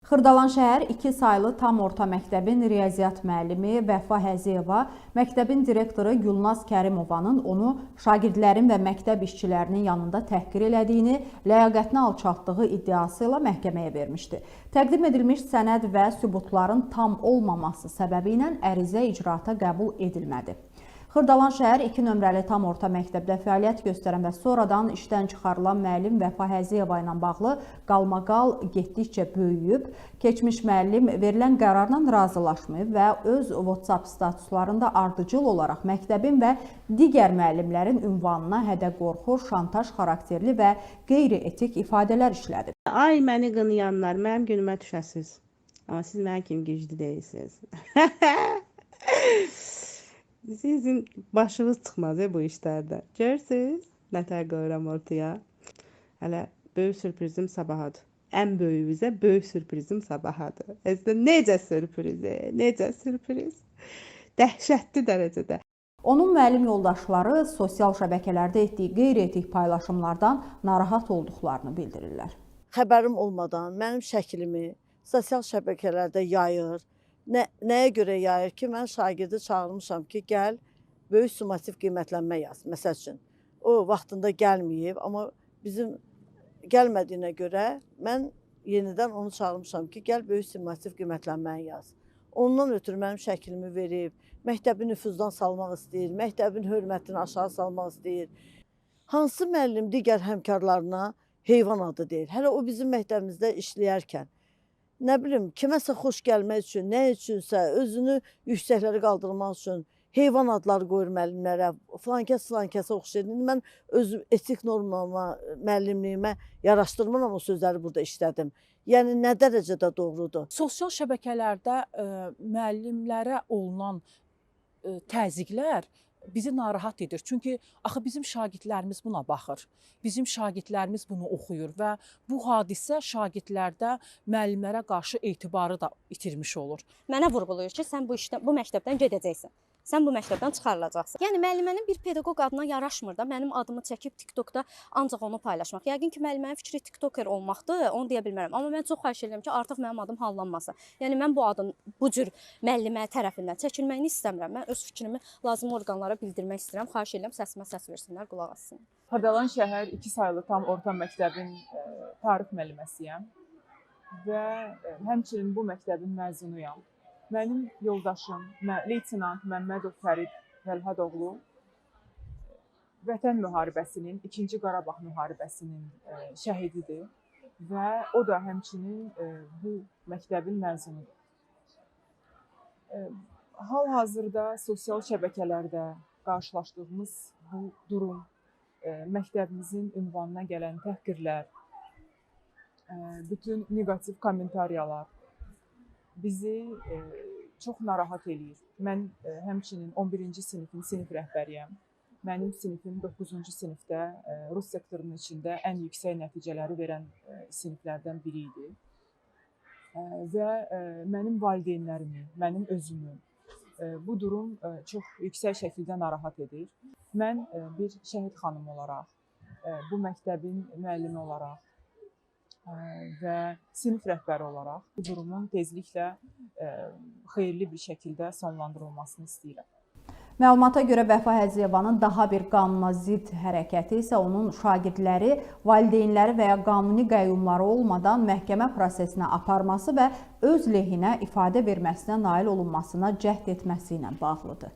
Xırdalan şəhər 2 saylı tam orta məktəbin riyaziyyat müəllimi Vəfa Həziyeva, məktəbin direktoru Gülnaz Kərimovanın onu şagirdlərin və məktəb işçilərinin yanında təhqir elədiyini, ləyaqətini alçaltdığı iddiası ilə məhkəməyə vermişdi. Təqdim edilmiş sənəd və sübutların tam olmaması səbəbi ilə ərizə icraata qəbul edilmədi. Xırdalan şəhər 2 nömrəli tam orta məktəbdə fəaliyyət göstərən və sonradan işdən çıxarılan müəllim Vəfa Həziyeva ilə bağlı qalmaqal getdikcə böyüyüb, keçmiş müəllim verilən qərarla razılaşmayıb və öz WhatsApp statuslarında ardıcıl olaraq məktəbin və digər müəllimlərin ünvanına hədə-qorxu, şantaj xarakterli və qeyri-etik ifadələr işlədib. Ay, məni qınayanlar, mənim günümə düşəsiz. Amma siz mənim kimi güclü deyilsiniz. Sizin başınız çıxmaz bu işlərdə. Görürsünüz? Nətər qoyuram ortaya. Hələ böyük sürprizim sabahadır. Ən böyüyümüzə böyük sürprizim sabahadır. Necə sürpriz, necə sürpriz. Dəhşətli dərəcədə. Onun müəllim yoldaşları sosial şəbəkələrdə etdiyi qeyri-etik paylaşımlardan narahat olduqlarını bildirirlər. Xəbərim olmadan mənim şəklimi sosial şəbəkələrdə yayır. Nəyə görə yayır ki, mən şagirdi çağırmışam ki, gəl, böyük summativ qiymətlənmə yaz. Məsəl üçün, o vaxtında gəlməyib, amma bizim gəlmədiyinə görə mən yenidən onu çağırmışam ki, gəl, böyük summativ qiymətlənməni yaz. Ondan ötürü mənim şəklimi verib, məktəbi nüfuzdan salmaq istəyir, məktəbin hörmətini aşağı salmaq istəyir. Hansı müəllim digər həmkarlarına heyvan adı deyir? Hələ o bizim məktəbimizdə işləyərkən. Nə bilim, kiməsə xoş gəlmək üçün, nə üçünsə, özünü yüksəklərə qaldırmaq üçün heyvan adları qoyur müəllimlərə, filankəsə oxşayır. Mən öz etik normama, müəllimliyimə yaraşdırmıram o sözləri burada işlədim. Yəni, nə dərəcədə doğrudur? Sosial şəbəkələrdə müəllimlərə olunan təzyiqlər bizi narahat edir. Çünki axı bizim şagirdlərimiz buna baxır. Bizim şagirdlərimiz bunu oxuyur və bu hadisə şagirdlərdə müəllimlərə qarşı etibarı da itirmiş olur. Mənə vurğulayır ki, sən bu məktəbdən gedəcəksən. Sən bu məktəbdən çıxarılacaqsın. Yəni, müəllimənin bir pedaqoq adına yaraşmır da, mənim adımı çəkib TikTokda ancaq onu paylaşmaq. Yəqin ki, müəllimənin fikri TikToker olmaqdır, onu deyə bilmərəm. Amma mən çox xahiş edirəm ki, artıq mənim adım hallanmasın. Yəni, mən bu adın bu cür müəllimə tərəfindən çəkilməyini istəmirəm. Mən öz fikrimi lazım orqanlara bildirmək istəyirəm. Xahiş edirəm, səsimə səs versinlər, qulaq assınlar. Xırdalan şəhər 2 saylı tam orta məktəbin tarix müəlliməsiyəm və həmçinin bu məktəbin məzunuyam. Mənim yoldaşım Leytenant Məmmədov Fərid Vəlhadoğlu Vətən müharibəsinin, 2-ci Qarabağ müharibəsinin şəhididir və o da həmçinin bu məktəbin məzunudur. Hal-hazırda sosial şəbəkələrdə qarşılaşdığımız bu durum, məktəbimizin ünvanına gələn təhqirlər, bütün neqativ kommentariyalar bizi çox narahat eləyir. Mən həmçinin 11-ci sinifin sinif rəhbəriyəm. Mənim sinifim 9-cu sinifdə Rus sektorunun içində ən yüksək nəticələri verən siniflərdən biri idi. Və mənim valideynlərimi, mənim özümü bu durum çox yüksək şəkildə narahat edir. Mən bir şəhid xanım olaraq, bu məktəbin müəllimi olaraq və sinif rəhbəri olaraq bu durumun tezliklə xeyirli bir şəkildə sonlandırılmasını istəyirəm. Məlumata görə Vəfa Həziyevanın daha bir qanuna zidd hərəkəti isə onun şagirdləri, valideynləri və ya qanuni qəyyumları olmadan məhkəmə prosesinə aparması və öz lehinə ifadə verməsinə nail olunmasına cəhd etməsi ilə bağlıdır.